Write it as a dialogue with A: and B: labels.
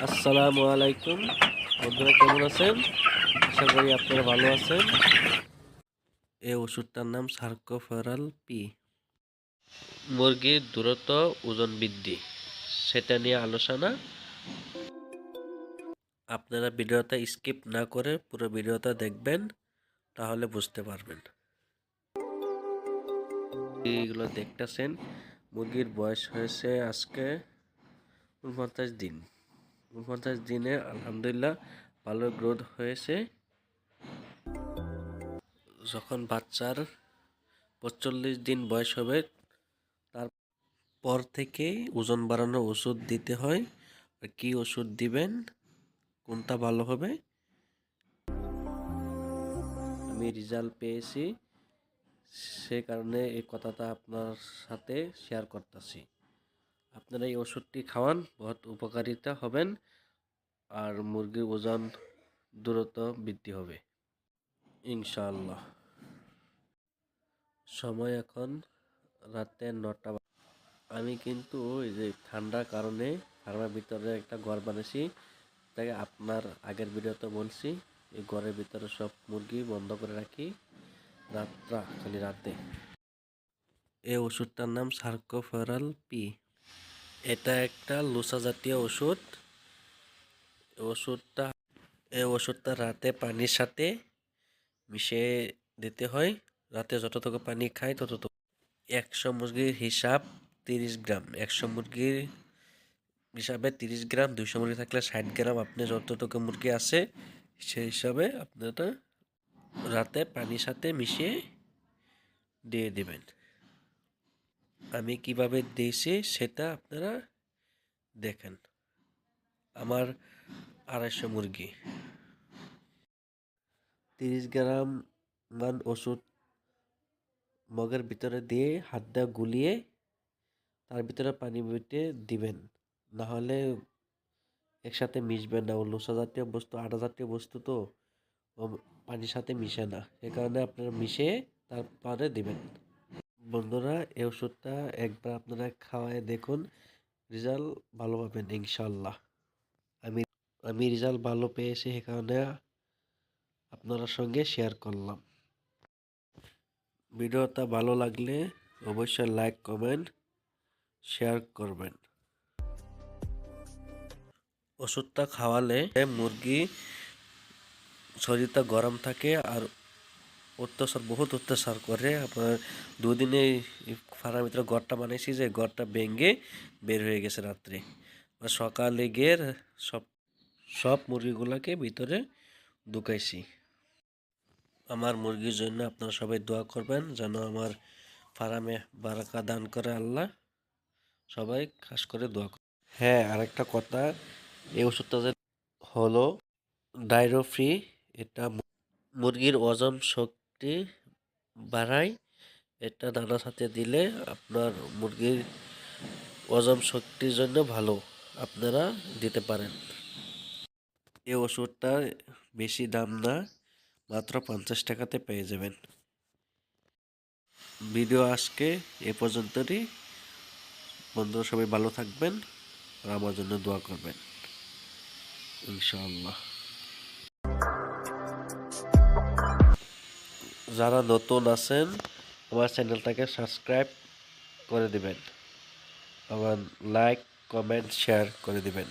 A: আসসালামু আলাইকুম বন্ধুরা, কেমন আছেন? আশা করি আপনারা ভালো আছেন। এই ওষুধটার নাম সার্কোফেরাল পি। মুরগির দ্রুত ওজন বৃদ্ধি, সেটা নিয়ে আলোচনা। আপনারা ভিডিওটা স্কিপ না করে পুরো ভিডিওটা দেখবেন, তাহলে বুঝতে পারবেন। এইগুলো দেখতেছেন, মুরগির বয়স হয়েছে আজকে 49 দিন। 49 দিনে আলহামদুলিল্লাহ ভালো গ্রোথ হয়েছে। যখন বাচ্চার 45 দিন বয়স হবে, তারপর থেকে ওজন বাড়ানোর ওষুধ দিতে হয়। আর কি ওষুধ দিবেন, কোনটা ভালো হবে, আমি রেজাল্ট পেয়েছি, সে কারণে এই কথাটা আপনার সাথে শেয়ার করতেছি। আপনারা এই ওষুধটি খাওয়ান, বহুত উপকারিতা হবেন, আর মুরগির ওজন দ্রুত বৃদ্ধি হবে ইনশাআল্লাহ। সময় এখন রাতে 9টা। আমি কিন্তু এই যে ঠান্ডার কারণে ফার্মের ভিতরে একটা ঘর বানিয়েছি, তাই আপনার আগের ভিডিওতে বলছি এই ঘরের ভিতরে সব মুরগি বন্ধ করে রাখি খালি রাতে। এই ওষুধটার নাম সার্কোফেরাল পি। এটা একটা লোসা জাতীয় ওষুধ। এই ওষুধটা রাতে পানির সাথে মিশিয়ে দিতে হয়। রাতে যতটুকু পানি খায় ততটুকু। 100 মুরগির হিসাব 30 গ্রাম। 100 মুরগির হিসাবে 30 গ্রাম, 200 মুরগি থাকলে 60 গ্রাম। আপনি যতটুকু মুরগি আছে সেই হিসাবে আপনারা রাতে পানির সাথে মিশিয়ে দিয়ে দিবেন। আমি কিভাবে দিয়েছি সেটা আপনারা দেখেন। আমার 250 মুরগি, 30 গ্রাম মান ওষুধ মগের ভিতরে দিয়ে হাত দিয়ে গুলিয়ে তার ভিতরে পানি বিটে দিবেন, না হলে একসাথে মিশবে না। ও লোসা জাতীয় বস্তু, আটা জাতীয় বস্তু তো, ও পানির সাথে মিশে না। এ কারণে আপনারা মিশিয়ে তারপরে দিবেন। বন্ধুরা, এই ওষুধটা একবার আপনারা খাওয়ায় দেখুন, রেজাল্ট ভালো পাবেন ইনশাল্লাহ। আমি আমি রেজাল্ট ভালো পেয়েছি, সে কারণে আপনার সঙ্গে শেয়ার করলাম। ভিডিওটা ভালো লাগলে অবশ্যই লাইক, কমেন্ট, শেয়ার করবেন। ওষুধটা খাওয়ালে মুরগি শরীরটা গরম থাকে আর বহুত অত্যাচার করে। আপনার দুদিনে ফার্মের ভিতরে ঘরটা বানাইছি, যে ঘরটা ভেঙে বের হয়ে গেছে রাত্রে। সকালে গিয়ে সব সব মুরগিগুলোকে ভিতরে ঢুকাইছি। আমার মুরগির জন্য আপনারা সবাই দোয়া করবেন, যেন আমার ফার্মে বারাকা দান করে আল্লাহ। সবাই খাস করে দোয়া করবেন। হ্যাঁ, আরেকটা কথা, এই ওষুধটা যে হলো ডায়রো ফ্রি। এটা মুরগির ওজন শক্তি বাড়ায়। এটা দানার সাথে দিলে আপনার মুরগির ওজন শক্তির জন্য ভালো, আপনারা দিতে পারেন। এই ওষুধটা বেশি দাম না, মাত্র 50 টাকাতে পেয়ে যাবেন। ভিডিও আজকে এ পর্যন্তই। বন্ধুরা সবাই ভালো থাকবেন আর আমার জন্য দোয়া করবেন ইনশাআল্লাহ। যারা নতুন আছেন আমার চ্যানেলটাকে সাবস্ক্রাইব করে দিবেন, আবার লাইক, কমেন্ট, শেয়ার করে দিবেন।